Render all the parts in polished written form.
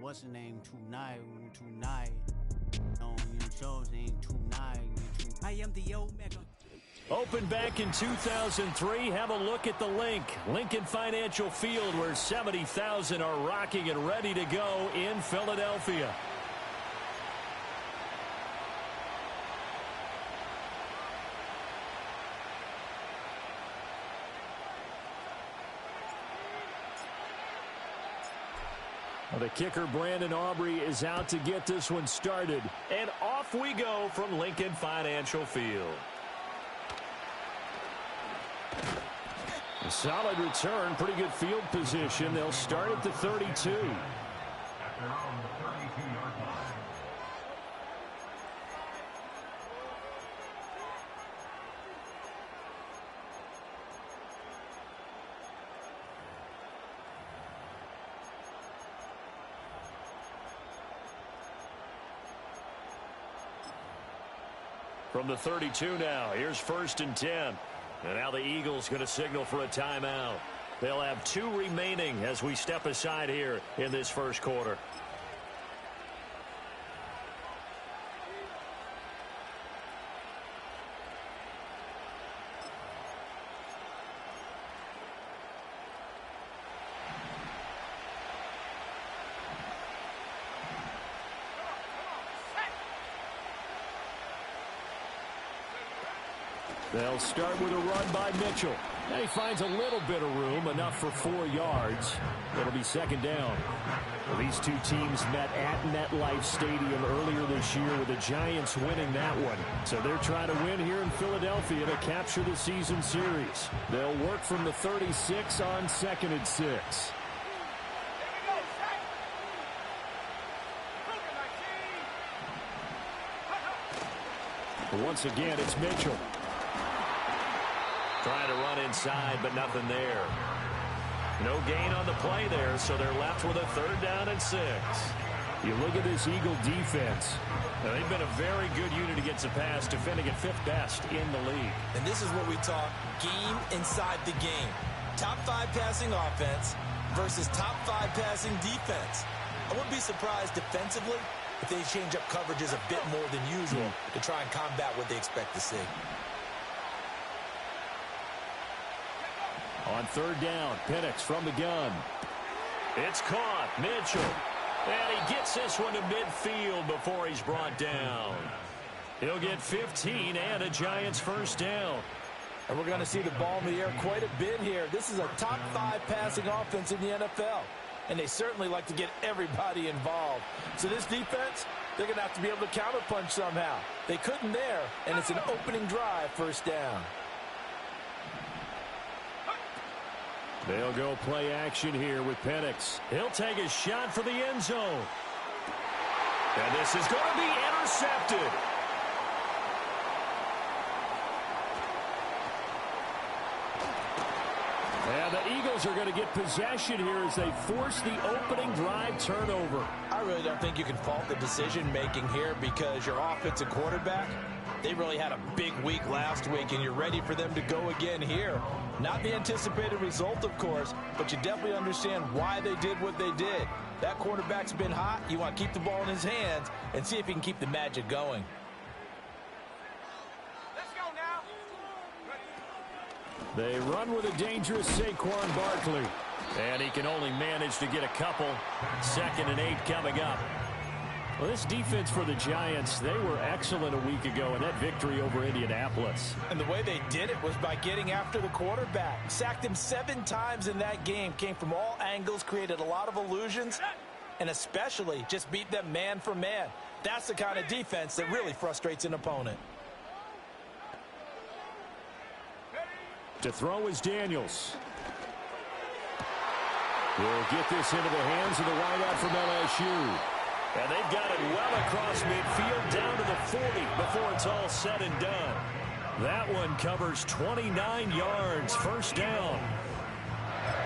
what's the name? Tonight. No, you shows ain't tonight. I am the Omega. Opened back in 2003. Have a look at the link. Lincoln Financial Field, where 70,000 are rocking and ready to go in Philadelphia. Well, the kicker, Brandon Aubrey, is out to get this one started. And off we go from Lincoln Financial Field. A solid return, pretty good field position. They'll start at the 32. From the 32 now, here's 1st and 10. And now the Eagles going to signal for a timeout. They'll have 2 remaining as we step aside here in this first quarter. They'll start with a run by Mitchell. And he finds a little bit of room, enough for 4 yards. It'll be 2nd down. Well, these two teams met at MetLife Stadium earlier this year with the Giants winning that one. So they're trying to win here in Philadelphia to capture the season series. They'll work from the 36 on 2nd and 6. Once again, it's Mitchell. Trying to run inside, but nothing there. No gain on the play there, so they're left with a 3rd down and 6. You look at this Eagle defense. Now, they've been a very good unit against the pass, defending at 5th best in the league. And this is what we talk, game inside the game. Top 5 passing offense versus top 5 passing defense. I wouldn't be surprised defensively if they change up coverages a bit more than usual to try and combat what they expect to see. On 3rd down, Penix from the gun. It's caught. Mitchell. And he gets this one to midfield before he's brought down. He'll get 15 and a Giants 1st down. And we're going to see the ball in the air quite a bit here. This is a top 5 passing offense in the NFL. And they certainly like to get everybody involved. So this defense, they're going to have to be able to counterpunch somehow. They couldn't there, and it's an opening drive, 1st down. They'll go play action here with Penix. He'll take a shot for the end zone. And this is going to be intercepted. And the Eagles are going to get possession here as they force the opening drive turnover. I really don't think you can fault the decision-making here because your offensive quarterback, they really had a big week last week, and you're ready for them to go again here. Not the anticipated result, of course, but you definitely understand why they did what they did. That quarterback's been hot. You want to keep the ball in his hands and see if he can keep the magic going. Let's go now. They run with a dangerous Saquon Barkley. And he can only manage to get a couple. 2nd and 8 coming up. Well, this defense for the Giants, they were excellent a week ago in that victory over Indianapolis. And the way they did it was by getting after the quarterback. Sacked him 7 times in that game. Came from all angles, created a lot of illusions, and especially just beat them man for man. That's the kind of defense that really frustrates an opponent. To throw is Daniels. We'll get this into the hands of the wideout from LSU. And they've got it well across midfield down to the 40 before it's all said and done. That one covers 29 yards, 1st down.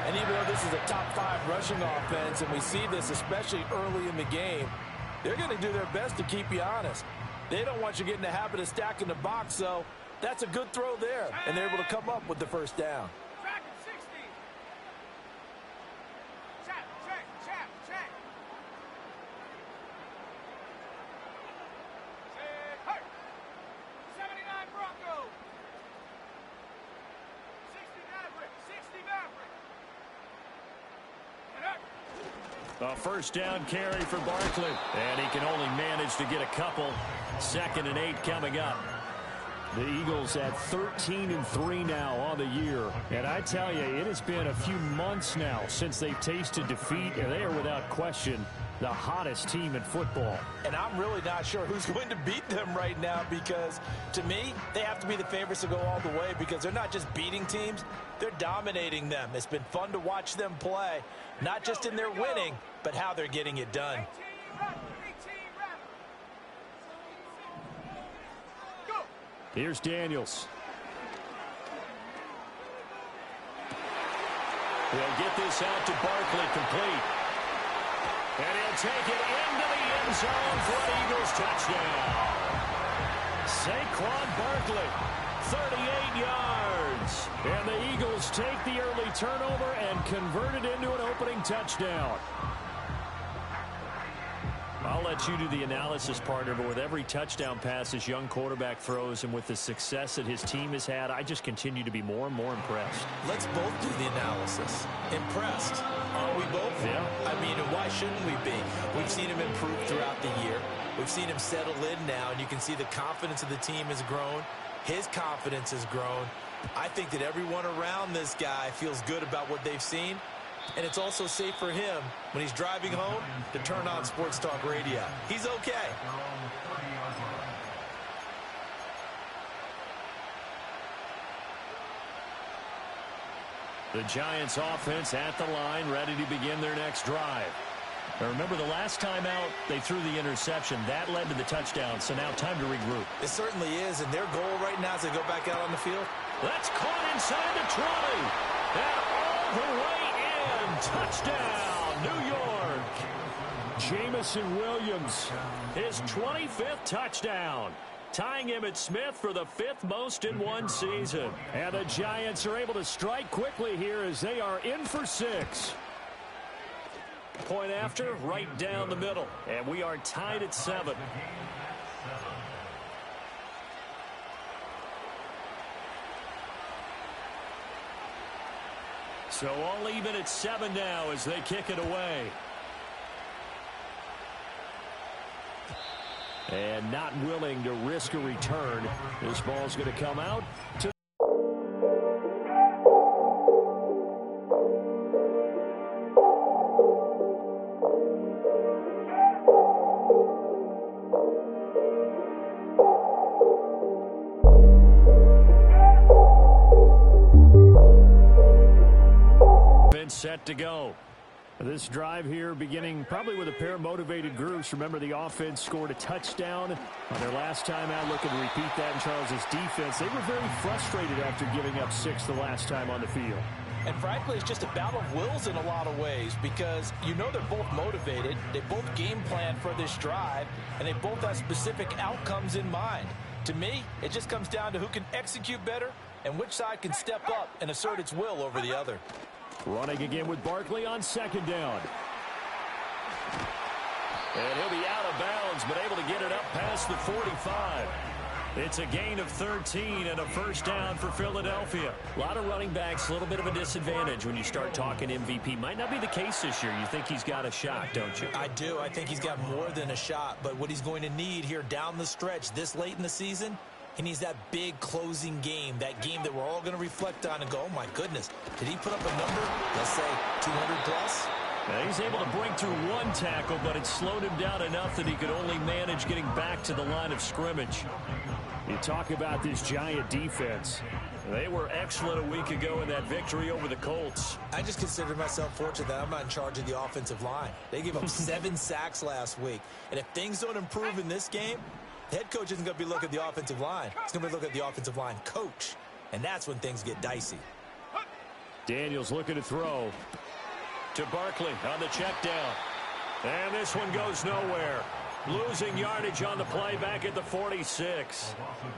And even though this is a top 5 rushing offense, and we see this especially early in the game, they're going to do their best to keep you honest. They don't want you getting the habit of stacking the box, so that's a good throw there. And they're able to come up with the 1st down. A first down carry for Barkley. And he can only manage to get a couple. 2nd and 8 coming up. The Eagles at 13-3 now on the year. And I tell you, it has been a few months now since they've tasted defeat, and they are without question the hottest team in football. And I'm really not sure who's going to beat them right now, because to me, they have to be the favorites to go all the way, because they're not just beating teams, they're dominating them. It's been fun to watch them play, not just in their winning, but how they're getting it done. Here's Daniels. He'll get this out to Barkley, complete. And he'll take it into the end zone for an Eagles touchdown. Saquon Barkley, 38 yards. And the Eagles take the early turnover and convert it into an opening touchdown. I'll let you do the analysis, partner, but with every touchdown pass this young quarterback throws and with the success that his team has had, I just continue to be more and more impressed. Let's both do the analysis. Impressed. Are we both? Yeah. I mean, why shouldn't we be? We've seen him improve throughout the year. We've seen him settle in now, and you can see the confidence of the team has grown. His confidence has grown. I think that everyone around this guy feels good about what they've seen. And it's also safe for him when he's driving home to turn on Sports Talk Radio. He's okay. The Giants offense at the line, ready to begin their next drive. Now remember, the last time out, they threw the interception. That led to the touchdown, so now time to regroup. It certainly is, and their goal right now as they go back out on the field. That's caught inside the 20. And all the way in. Touchdown, New York. Jamison Williams, his 25th touchdown, tying Emmitt Smith for the 5th most in one season. And the Giants are able to strike quickly here as they are in for 6. Point after, right down the middle. And we are tied at 7. So all even at 7 now as they kick it away. And not willing to risk a return. This ball's going to come out to set to go. This drive here beginning probably with a pair of motivated groups. Remember, the offense scored a touchdown on their last time out, looking to repeat that in Charles's defense. They were very frustrated after giving up 6 the last time on the field. And frankly, it's just a battle of wills in a lot of ways, because you know they're both motivated, they both game plan for this drive, and they both have specific outcomes in mind. To me, it just comes down to who can execute better and which side can step up and assert its will over the other. Running again with Barkley on 2nd down. And he'll be out of bounds, but able to get it up past the 45. It's a gain of 13 and a first down for Philadelphia. A lot of running backs, a little bit of a disadvantage when you start talking MVP. Might not be the case this year. You think he's got a shot, don't you? I do. I think he's got more than a shot, but what he's going to need here down the stretch this late in the season, he needs that big closing game, that game that we're all going to reflect on and go, oh my goodness, did he put up a number, let's say 200 plus? Now he's able to break through one tackle, but it slowed him down enough that he could only manage getting back to the line of scrimmage. You talk about this Giant defense. They were excellent a week ago in that victory over the Colts. I just consider myself fortunate that I'm not in charge of the offensive line. They gave up 7 sacks last week, and if things don't improve in this game, the head coach isn't going to be looking at the offensive line. He's going to be looking at the offensive line coach. And that's when things get dicey. Daniels looking to throw to Barkley on the check down. And this one goes nowhere. Losing yardage on the play back at the 46.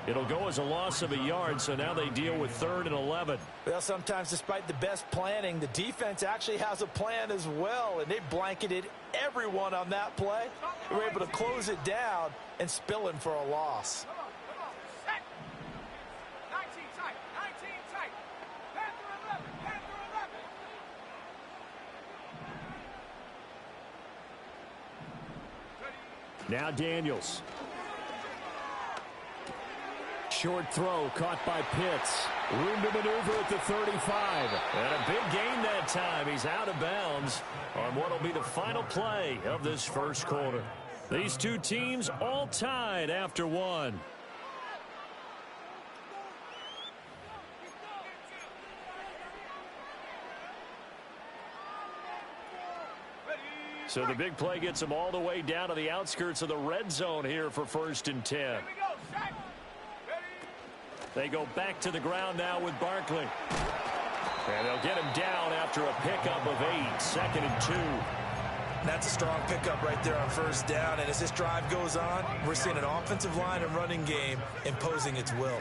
It'll go as a loss of a yard, so now they deal with 3rd and 11. Well, sometimes despite the best planning, the defense actually has a plan as well, and they blanketed everyone on that play. They were able to close it down and spill in for a loss. Now Daniels. Short throw caught by Pitts. Room to maneuver at the 35. And a big gain that time. He's out of bounds on what will be the final play of this first quarter. These two teams all tied after one. So the big play gets them all the way down to the outskirts of the red zone here for 1st and 10. They go back to the ground now with Barkley. And they'll get him down after a pickup of 8, 2nd and 2. That's a strong pickup right there on 1st down. And as this drive goes on, we're seeing an offensive line and running game imposing its will.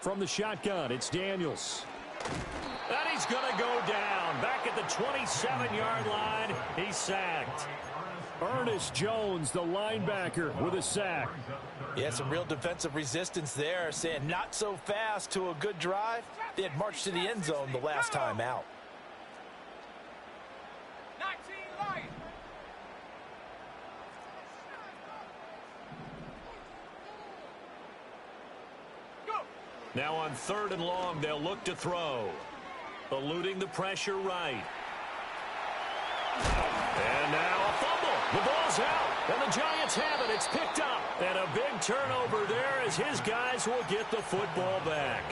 From the shotgun, it's Daniels. And he's going to go down. Back at the 27-yard line, he's sacked. Ernest Jones, the linebacker, with a sack. Yeah, some real defensive resistance there, saying not so fast to a good drive. They had marched to the end zone the last time out. 19 light. Now on 3rd and long, they'll look to throw. Eluding the pressure right. And now a fumble. The ball's out. And the Giants have it. It's picked up. And a big turnover there as his guys will get the football back.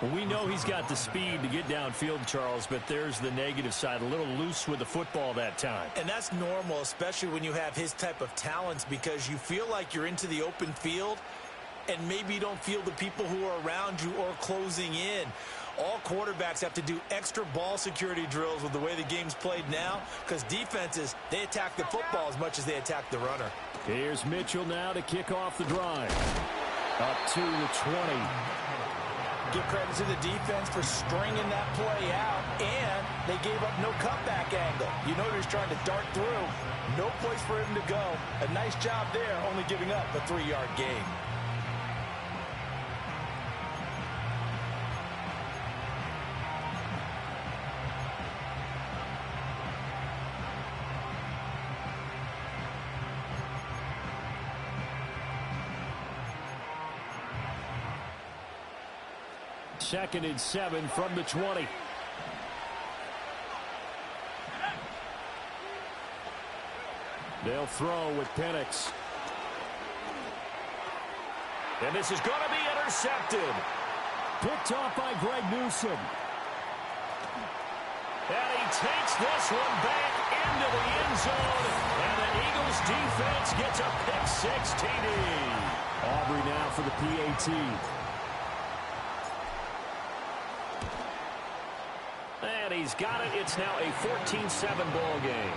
Well, we know he's got the speed to get downfield, Charles, but there's the negative side. A little loose with the football that time. And that's normal, especially when you have his type of talents, because you feel like you're into the open field and maybe you don't feel the people who are around you or closing in. All quarterbacks have to do extra ball security drills with the way the game's played now, because defenses, they attack the football as much as they attack the runner. Here's Mitchell now to kick off the drive. Up to the 20. Give credit to the defense for stringing that play out, and they gave up no cutback angle. You know he's trying to dart through. No place for him to go. A nice job there, only giving up a 3-yard gain. Second and 7 from the 20. They'll throw with Penix. And this is going to be intercepted. Picked off by Greg Newsome. And he takes this one back into the end zone. And the Eagles defense gets a pick-6 TD. Aubrey now for the PAT. And he's got it. It's now a 14-7 ball game.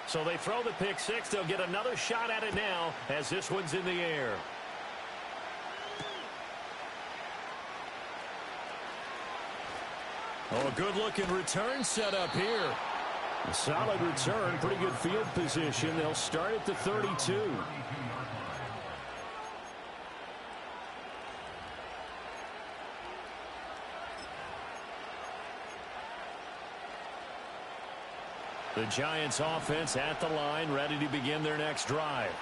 So they throw the pick-6. They'll get another shot at it now as this one's in the air. Oh, a good-looking return set up here. A solid return, pretty good field position. They'll start at the 32. The Giants offense at the line, ready to begin their next drive.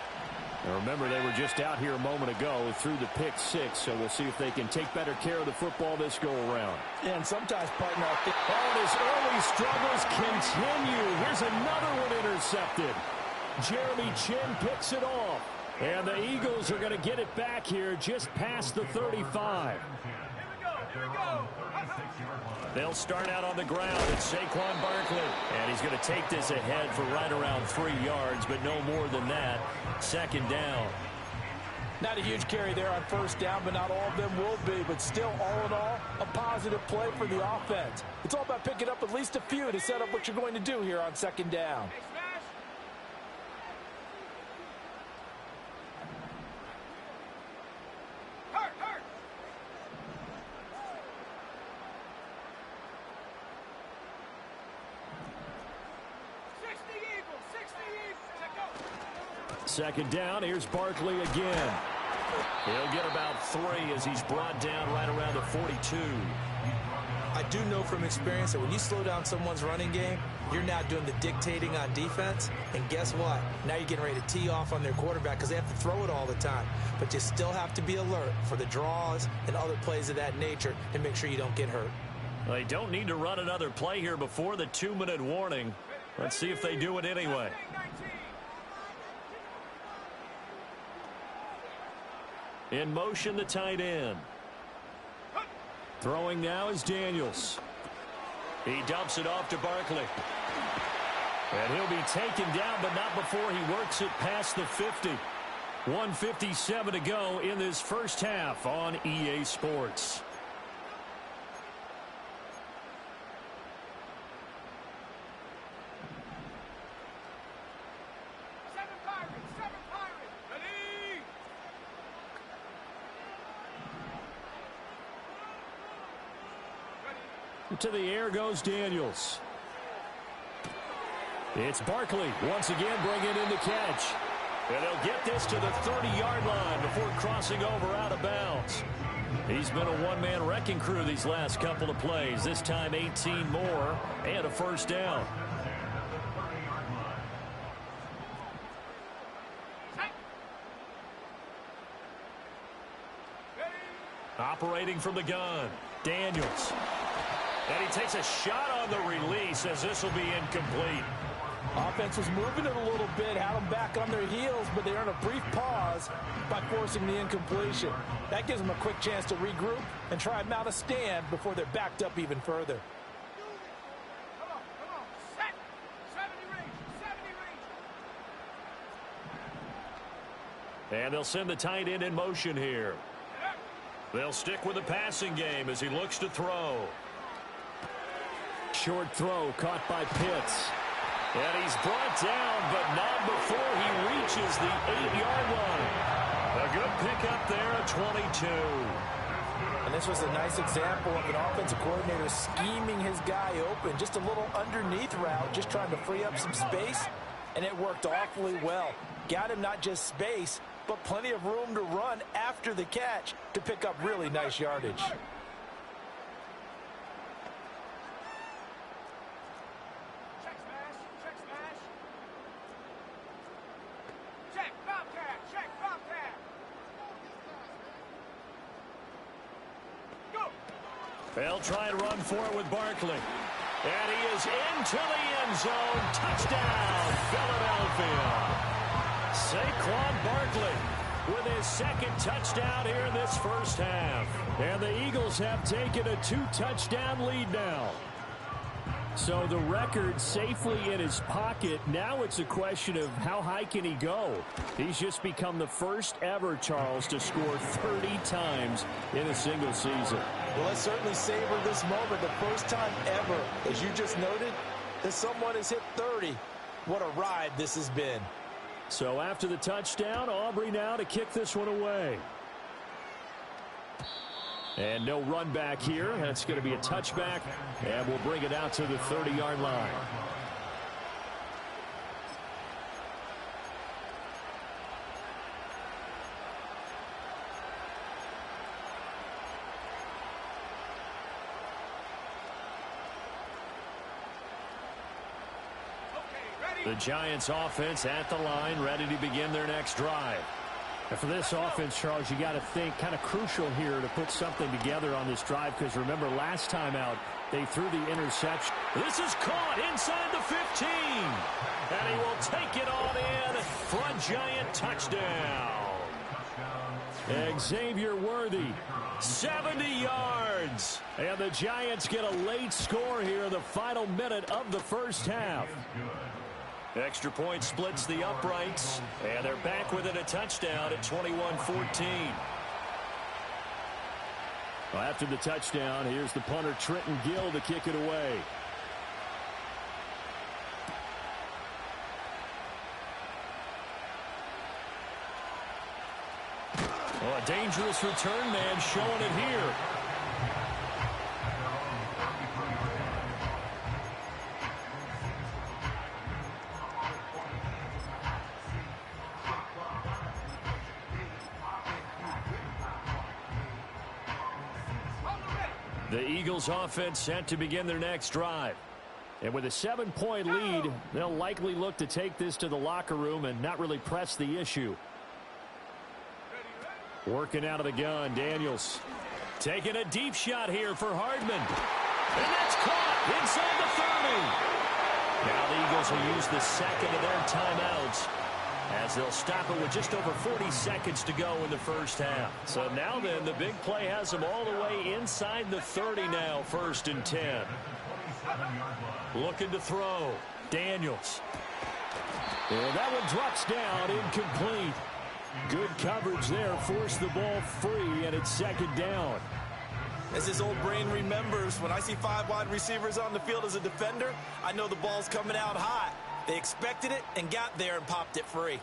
Now remember, they were just out here a moment ago through the pick-6, so we'll see if they can take better care of the football this go-around. And sometimes, partner, and his early struggles continue. Here's another one intercepted. Jeremy Chin picks it off. And the Eagles are going to get it back here just past the 35. Here we go. They'll start out on the ground. It's Saquon Barkley. And he's going to take this ahead for right around 3 yards, but no more than that. Second down. Not a huge carry there on 1st down, but not all of them will be. But still, all in all, a positive play for the offense. It's all about picking up at least a few to set up what you're going to do here on 2nd down. second down. Here's Barkley again. He'll get about 3 as he's brought down right around the 42. I do know from experience that when you slow down someone's running game, you're now doing the dictating on defense. And guess what? Now you're getting ready to tee off on their quarterback because they have to throw it all the time. But you still have to be alert for the draws and other plays of that nature to make sure you don't get hurt. They don't need to run another play here before the 2-minute warning. Let's see if they do it anyway. In motion, the tight end. Throwing now is Daniels. He dumps it off to Barkley. And he'll be taken down, but not before he works it past the 50. 1:57 to go in this first half on EA Sports. To the air goes Daniels. It's Barkley once again bringing in the catch. And they'll get this to the 30-yard line before crossing over out of bounds. He's been a one-man wrecking crew these last couple of plays. This time 18 more and a first down. Operating from the gun, Daniels. And he takes a shot on the release as this will be incomplete. Offense was moving it a little bit, had them back on their heels, but they earned a brief pause by forcing the incompletion. That gives them a quick chance to regroup and try and mount a stand before they're backed up even further. Come on. Set. 70 range. And they'll send the tight end in motion here. They'll stick with the passing game as he looks to throw. Short throw caught by Pitts. And he's brought down, but not before he reaches the 8-yard line. A good pickup there at 22. And this was a nice example of an offensive coordinator scheming his guy open. Just a little underneath route, just trying to free up some space. And it worked awfully well. Got him not just space, but plenty of room to run after the catch to pick up really nice yardage. They'll try and run for it with Barkley. And he is into the end zone. Touchdown, Philadelphia. Saquon Barkley with his second touchdown here in this first half. And the Eagles have taken a 2-touchdown lead now. So the record safely in his pocket. Now it's a question of how high can he go. He's just become the first ever, Charles, to score 30 times in a single season. Well, let's certainly savor this moment. The first time ever, as you just noted, that someone has hit 30. What a ride this has been. So after the touchdown, Aubrey now to kick this one away. And no run back here. That's going to be a touchback, and we'll bring it out to the 30-yard line. The Giants offense at the line, ready to begin their next drive. And for this offense, Charles, you got to think kind of crucial here to put something together on this drive, because remember last time out they threw the interception. This is caught inside the 15, and he will take it on in for a Giant touchdown. Xavier Worthy, 70 yards, and the Giants get a late score here in the final minute of the first half. Extra point splits the uprights, and they're back within a touchdown at 21-14. Well, after the touchdown, here's the punter Trenton Gill to kick it away. Well, a dangerous return man showing it here. The Eagles offense set to begin their next drive. And with a 7-point lead, they'll likely look to take this to the locker room and not really press the issue. Working out of the gun, Daniels. Taking a deep shot here for Hardman. And that's caught inside the 30. Now the Eagles will use the second of their timeouts as they'll stop it with just over 40 seconds to go in the first half. So now then, the big play has them all the way inside the 30 now, 1st and 10. Looking to throw. Daniels. And that one drops down, incomplete. Good coverage there, forced the ball free, and it's 2nd down. As his old brain remembers, when I see 5 wide receivers on the field as a defender, I know the ball's coming out hot. They expected it and got there and popped it free.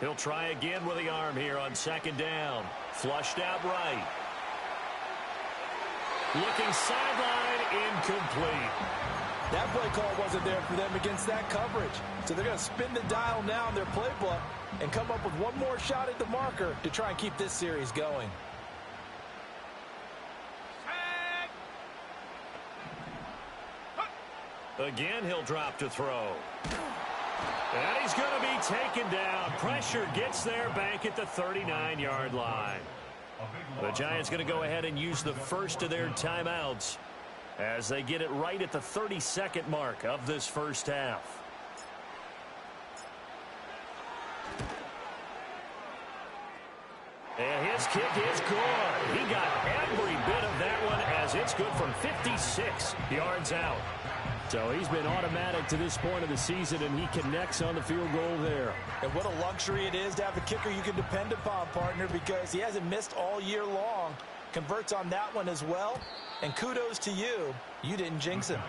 He'll try again with the arm here on 2nd down. Flushed out right. Looking sideline, incomplete. That play call wasn't there for them against that coverage. So they're going to spin the dial now in their playbook and come up with one more shot at the marker to try and keep this series going. Again, he'll drop to throw. And he's going to be taken down. Pressure gets there back at the 39-yard line. The Giants going to go ahead and use the first of their timeouts as they get it right at the 32nd mark of this first half. And his kick is good. He got every bit of that one as it's good from 56 yards out. So he's been automatic to this point of the season, and he connects on the field goal there. And what a luxury it is to have a kicker you can depend upon, partner, because he hasn't missed all year long. Converts on that one as well. And kudos to you. You didn't jinx him.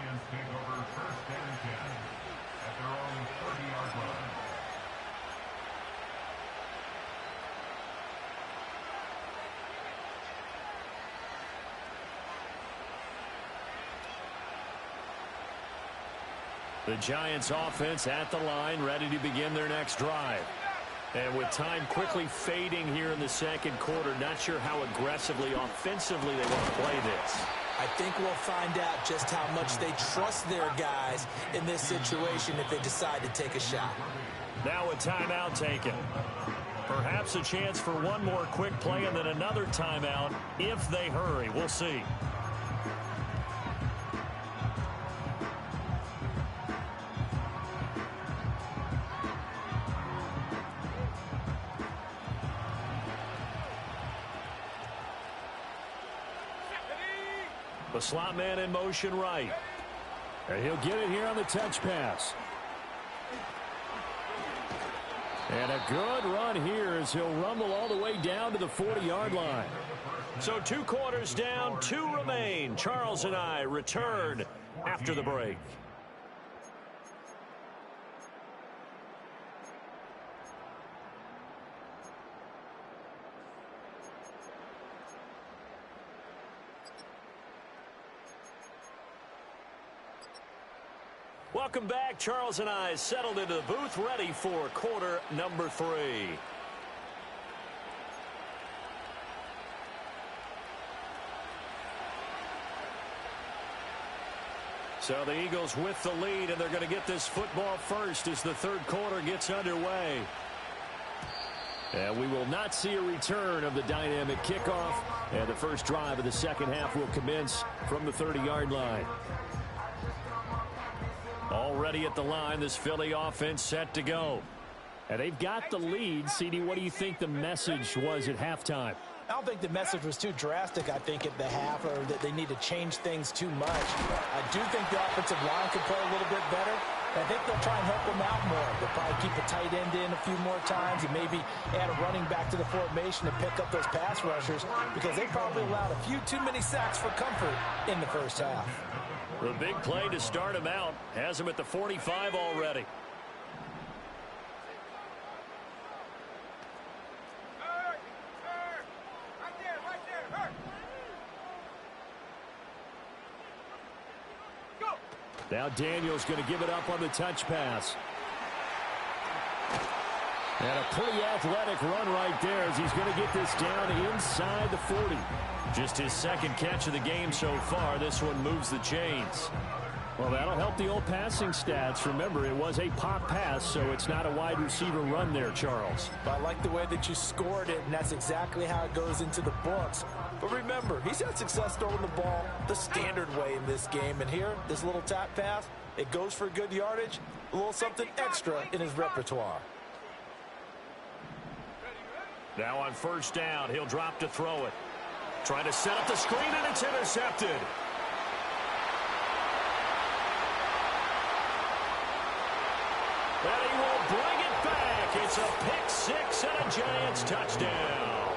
The Giants offense at the line, ready to begin their next drive. And with time quickly fading here in the 2nd quarter, not sure how aggressively, offensively they want to play this. I think we'll find out just how much they trust their guys in this situation if they decide to take a shot. Now a timeout taken. Perhaps a chance for one more quick play and then another timeout if they hurry. We'll see. The slot man in motion right. And he'll get it here on the touch pass. And a good run here as he'll rumble all the way down to the 40-yard line. So 2 quarters down, 2 remain. Charles and I return after the break. Welcome back. Charles and I settled into the booth, ready for quarter number 3. So the Eagles with the lead, and they're going to get this football first as the 3rd quarter gets underway. And we will not see a return of the dynamic kickoff, and the first drive of the 2nd half will commence from the 30-yard line. Already at the line, this Philly offense set to go. And they've got the lead. CD, what do you think the message was at halftime? I don't think the message was too drastic, I think, at the half, or that they need to change things too much. I do think the offensive line could play a little bit better. I think they'll try and help them out more. They'll probably keep a tight end in a few more times and maybe add a running back to the formation to pick up those pass rushers, because they probably allowed a few too many sacks for comfort in the first half. The big play to start him out has him at the 45 already. Now Daniels going to give it up on the touch pass. And a pretty athletic run right there as he's going to get this down inside the 40. Just his second catch of the game so far. This one moves the chains. Well, that'll help the old passing stats. Remember, it was a pop pass, so it's not a wide receiver run there, Charles. But I like the way that you scored it, and that's exactly how it goes into the books. But remember, he's had success throwing the ball the standard way in this game. And here, this little tap pass, it goes for good yardage, a little something extra in his repertoire. Now on first down, he'll drop to throw it. Trying to set up the screen, and it's intercepted. And he will bring it back. It's a pick six and a Giants touchdown.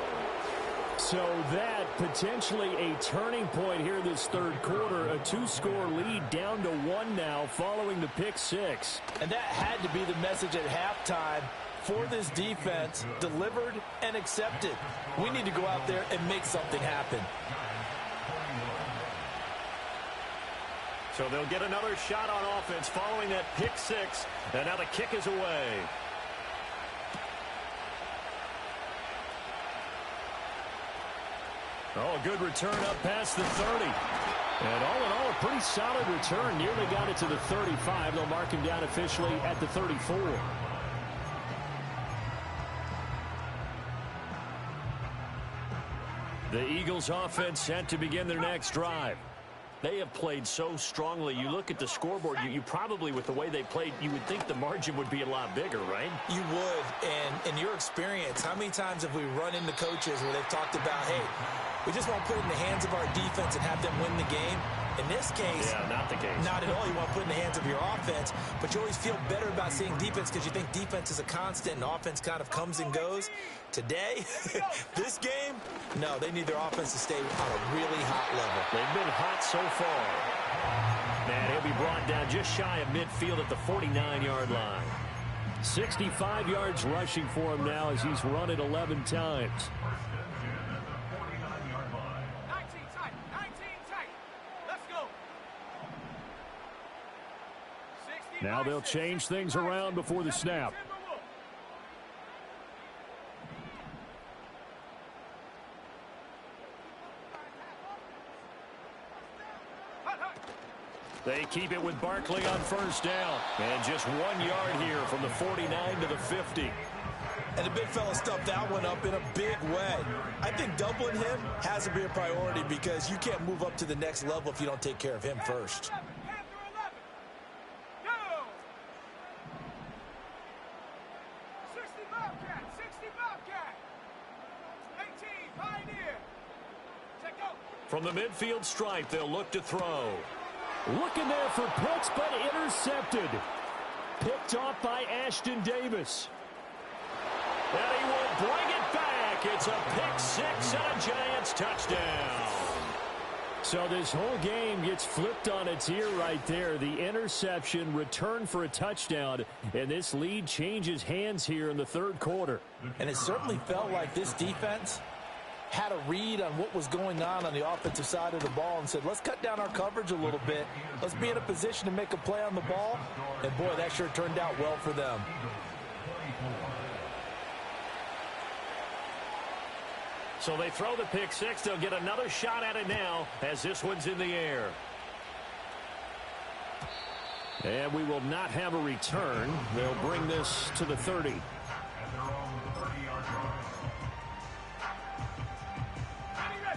So that potentially a turning point here this third quarter. A two-score lead down to one now following the pick six. And that had to be the message at halftime for this defense, delivered and accepted. We need to go out there and make something happen. So they'll get another shot on offense following that pick six. And now the kick is away. Oh, a good return up past the 30. And all in all, a pretty solid return. Nearly got it to the 35. They'll mark him down officially at the 34. The Eagles offense set to begin their next drive. They have played so strongly. You look at the scoreboard, you probably, with the way they played, you would think the margin would be a lot bigger, right? You would. And in your experience, how many times have we run into coaches where they've talked about, hey, we just want to put it in the hands of our defense and have them win the game? In this case, yeah, not the case. Not at all. You want to put it in the hands of your offense, but you always feel better about seeing defense because you think defense is a constant and offense kind of comes and goes. Today, this game, no, they need their offense to stay on a really hot level. They've been hot so far. And he'll be brought down just shy of midfield at the 49-yard line. 65 yards rushing for him now as he's run it 11 times. Now they'll change things around before the snap. They keep it with Barkley on first down. And just 1 yard here from the 49 to the 50. And the big fella stuffed that one up in a big way. I think doubling him has to be a priority because you can't move up to the next level if you don't take care of him first. From the midfield stripe, they'll look to throw. Looking there for Pitts, but intercepted. Picked off by Ashton Davis. And he will bring it back. It's a pick six and a Giants touchdown. So this whole game gets flipped on its ear right there. The interception, return for a touchdown, and this lead changes hands here in the third quarter. And it certainly felt like this defense had a read on what was going on the offensive side of the ball and said, let's cut down our coverage a little bit. Let's be in a position to make a play on the ball. And, boy, that sure turned out well for them. So they throw the pick six. They'll get another shot at it now as this one's in the air. And we will not have a return. They'll bring this to the 30.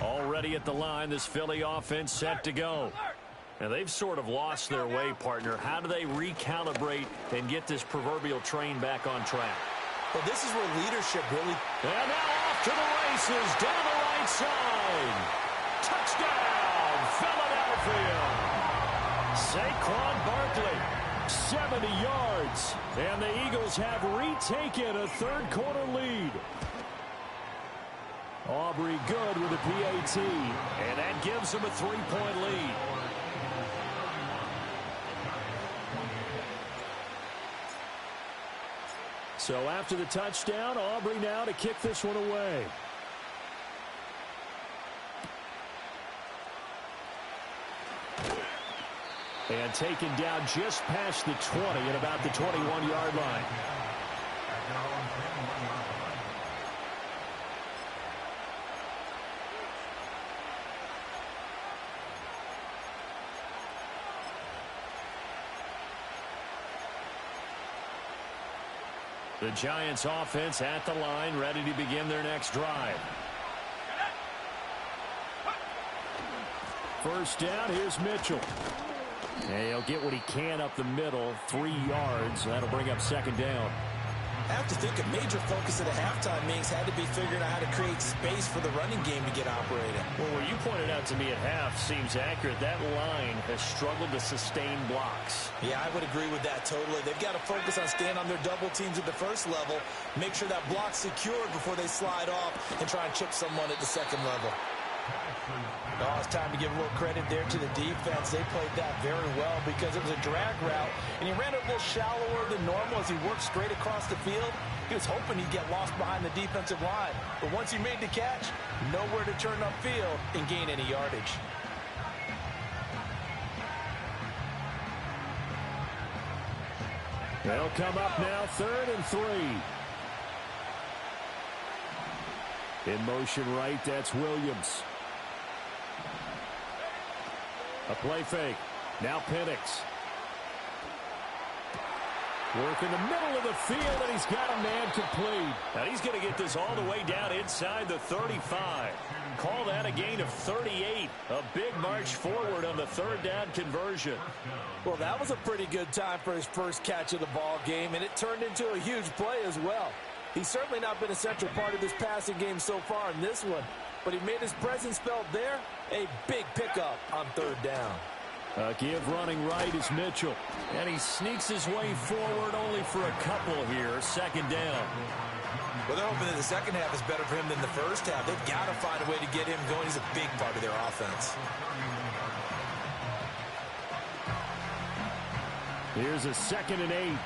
Already at the line, this Philly offense set to go. And they've sort of lost their way, partner. How do they recalibrate and get this proverbial train back on track? Well, this is where leadership really... And now off to the races, down the right side. Touchdown, Philadelphia. Saquon Barkley, 70 yards. And the Eagles have retaken a third quarter lead. Aubrey good with a PAT. And that gives them a 3-point lead. So after the touchdown, Aubrey now to kick this one away. And taken down just past the 20 at about the 21-yard line. The Giants offense at the line, ready to begin their next drive. First down, here's Mitchell. And he'll get what he can up the middle, 3 yards. That'll bring up second down. I have to think a major focus of the halftime meetings had to be figuring out how to create space for the running game to get operating. Well, what you pointed out to me at half seems accurate. That line has struggled to sustain blocks. Yeah, I would agree with that totally. They've got to focus on staying on their double teams at the first level, make sure that block's secured before they slide off and try and chip someone at the second level. Oh, it's time to give a little credit there to the defense. They played that very well because it was a drag route, and he ran it a little shallower than normal as he worked straight across the field. He was hoping he'd get lost behind the defensive line, but once he made the catch, nowhere to turn upfield and gain any yardage. They'll come up now, 3rd and 3. In motion right, that's Williams. A play fake. Now Penix. Work in the middle of the field, and he's got a man complete. Now he's going to get this all the way down inside the 35. Call that a gain of 38. A big march forward on the 3rd down conversion. Well, that was a pretty good time for his first catch of the ball game, and it turned into a huge play as well. He's certainly not been a central part of this passing game so far in this one, but he made his presence felt there. A big pickup on 3rd down. Give running right is Mitchell. And he sneaks his way forward only for a couple here. 2nd down. Well, they're hoping that the second half is better for him than the first half. They've got to find a way to get him going. He's a big part of their offense. Here's a 2nd and 8.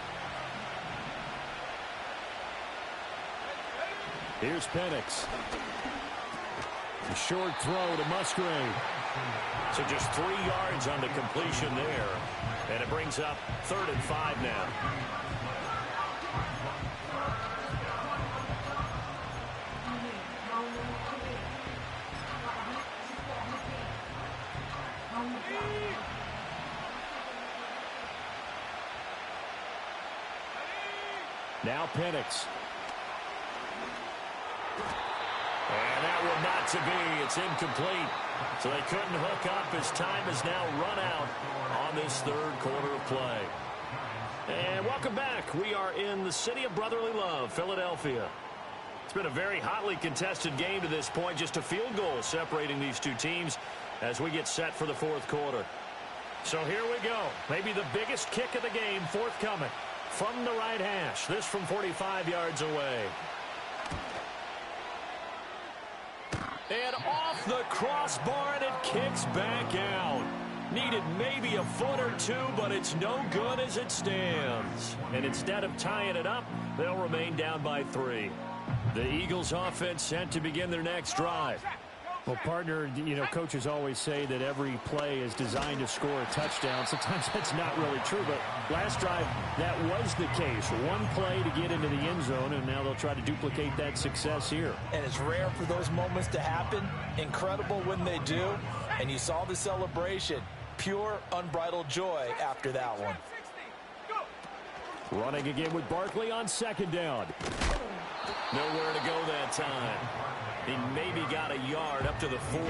Here's Penix. A short throw to Musgrave. So just 3 yards on the completion there. And it brings up 3rd and 5 now. Now Penix. And that one not to be. It's incomplete. So they couldn't hook up as time has now run out on this 3rd quarter of play. And welcome back. We are in the city of brotherly love, Philadelphia. It's been a very hotly contested game to this point. Just a field goal separating these two teams as we get set for the 4th quarter. So here we go. Maybe the biggest kick of the game forthcoming from the right hash. This from 45 yards away. And off the crossbar, and it kicks back out. Needed maybe a foot or two, but it's no good as it stands. And instead of tying it up, they'll remain down by 3. The Eagles offense set to begin their next drive. Well, partner, you know, coaches always say that every play is designed to score a touchdown. Sometimes that's not really true, but last drive, that was the case. One play to get into the end zone, and now they'll try to duplicate that success here. And it's rare for those moments to happen. Incredible when they do. And you saw the celebration. Pure, unbridled joy after that one. Running again with Barkley on 2nd down. Nowhere to go that time. He maybe got a yard up to the 40.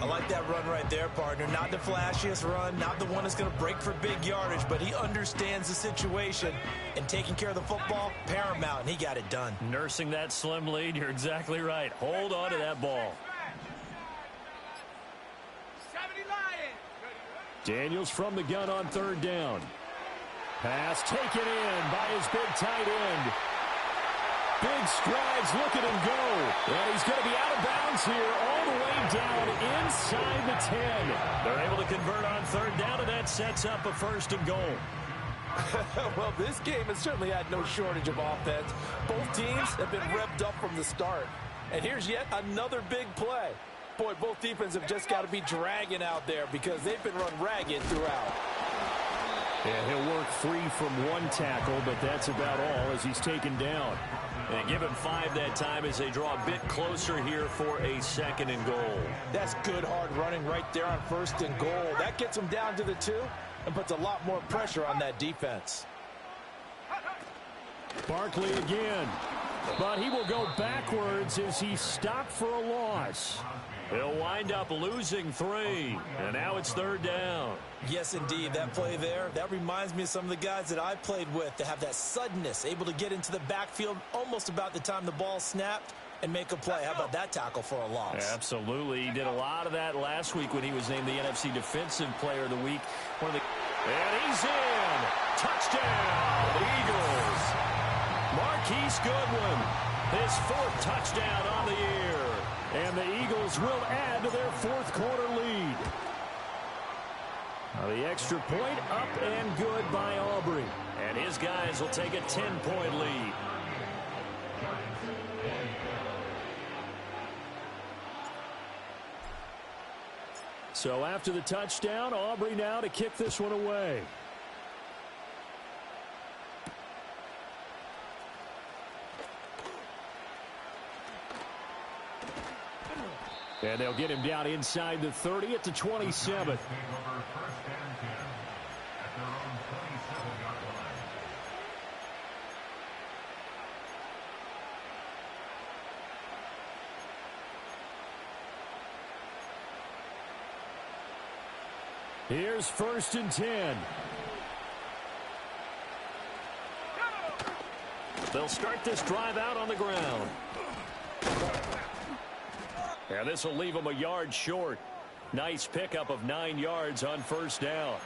I like that run right there, partner. Not the flashiest run, not the one that's going to break for big yardage, but he understands the situation, and taking care of the football, paramount, and he got it done. Nursing that slim lead, you're exactly right. Hold on to that ball. Daniels from the gun on 3rd down. Pass taken in by his big tight end. Big strides, look at him go. And he's going to be out of bounds here all the way down inside the 10. They're able to convert on 3rd down, and that sets up a 1st and goal. Well, this game has certainly had no shortage of offense. Both teams have been revved up from the start. And here's yet another big play. Boy, both defenses have just got to be dragging out there because they've been run ragged throughout. Yeah, he'll work free from one tackle, but that's about all as he's taken down. And give him 5 that time as they draw a bit closer here for a 2nd and goal. That's good hard running right there on 1st and goal. That gets them down to the 2 and puts a lot more pressure on that defense. Barkley again. But he will go backwards as he stopped for a loss. He'll wind up losing 3. And now it's 3rd down. Yes, indeed. That play there, that reminds me of some of the guys that I played with that have that suddenness, able to get into the backfield almost about the time the ball snapped and make a play. How about that tackle for a loss? Absolutely. He did a lot of that last week when he was named the NFC Defensive Player of the Week. And he's in. Touchdown, the Eagles. Marquise Goodwin, his 4th touchdown on the year. And the Eagles will add to their 4th quarter lead. Now the extra point up and good by Aubrey. And his guys will take a 10-point lead. So after the touchdown, Aubrey now to kick this one away. And they'll get him down inside the 30 at the 27. Here's 1st and 10. They'll start this drive out on the ground. And this will leave them a yard short. Nice pickup of 9 yards on 1st down.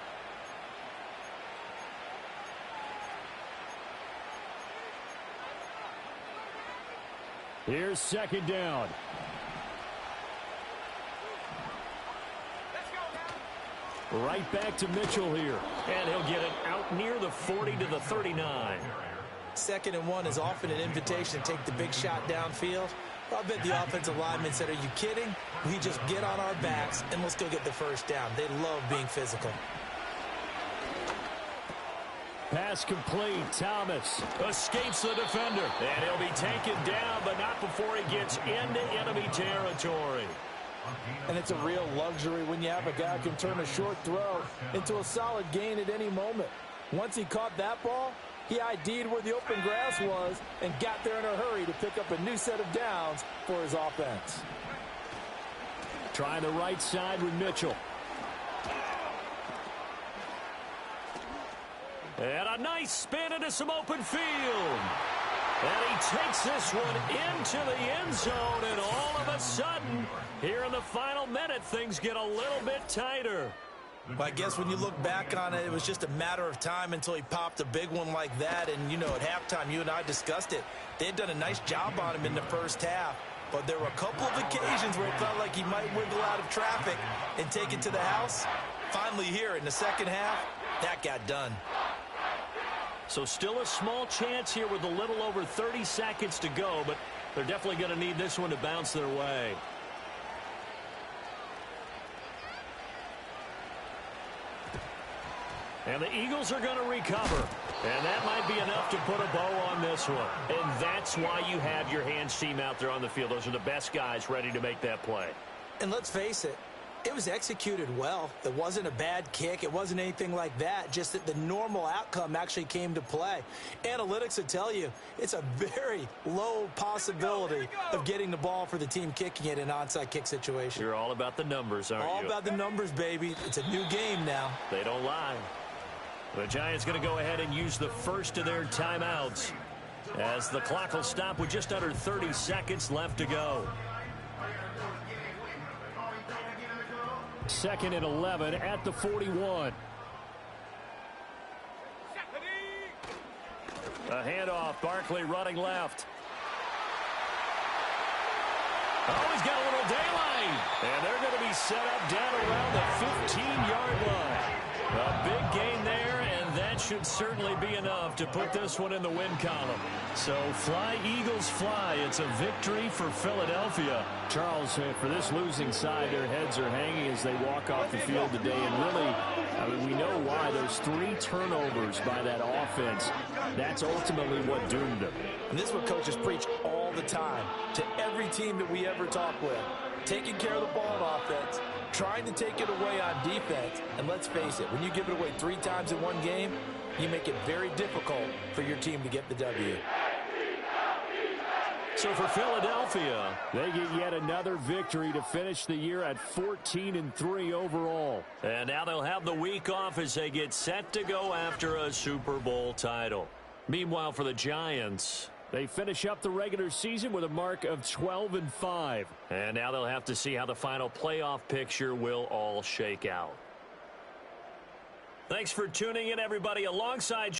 Here's 2nd down. Right back to Mitchell here. And he'll get it out near the 40 to the 39. 2nd and 1 is often an invitation to take the big shot downfield. I bet the offensive lineman said, are you kidding? We just get on our backs and let's go get the 1st down. They love being physical. Pass complete. Thomas escapes the defender. And he'll be taken down, but not before he gets into enemy territory. And it's a real luxury when you have a guy who can turn a short throw into a solid gain at any moment. Once he caught that ball, he ID'd where the open grass was and got there in a hurry to pick up a new set of downs for his offense. Trying the right side with Mitchell. And a nice spin into some open field. And he takes this one into the end zone, and all of a sudden, here in the final minute, things get a little bit tighter. Well, I guess when you look back on it, it was just a matter of time until he popped a big one like that. And, you know, at halftime, you and I discussed it. They had done a nice job on him in the 1st half. But there were a couple of occasions where it felt like he might wiggle out of traffic and take it to the house. Finally here in the 2nd half, that got done. So still a small chance here with a little over 30 seconds to go, but they're definitely going to need this one to bounce their way. And the Eagles are going to recover. And that might be enough to put a bow on this one. And that's why you have your hands team out there on the field. Those are the best guys ready to make that play. And let's face it, it was executed well. It wasn't a bad kick. It wasn't anything like that. Just that the normal outcome actually came to play. Analytics will tell you it's a very low possibility of getting the ball for the team kicking it in an onside kick situation. You're all about the numbers, aren't you? All about the numbers, baby. It's a new game now. They don't lie. The Giants going to go ahead and use the first of their timeouts as the clock will stop with just under 30 seconds left to go. 2nd and 11 at the 41. A handoff. Barkley running left. Oh, he's got a little daylight. And they're going to be set up down around the 15-yard line. A big gain there, and that should certainly be enough to put this one in the win column. So fly, Eagles, fly. It's a victory for Philadelphia. Charles, for this losing side, their heads are hanging as they walk off the field today. And really, I mean, we know why. Those 3 turnovers by that offense, that's ultimately what doomed them. And this is what coaches preach all the time to every team that we ever talk with. Taking care of the ball on offense, trying to take it away on defense. And let's face it, when you give it away 3 times in one game, you make it very difficult for your team to get the W. So for Philadelphia, they get yet another victory to finish the year at 14-3 overall. And now they'll have the week off as they get set to go after a Super Bowl title. Meanwhile, for the Giants, they finish up the regular season with a mark of 12-5. And now they'll have to see how the final playoff picture will all shake out. Thanks for tuning in, everybody. Alongside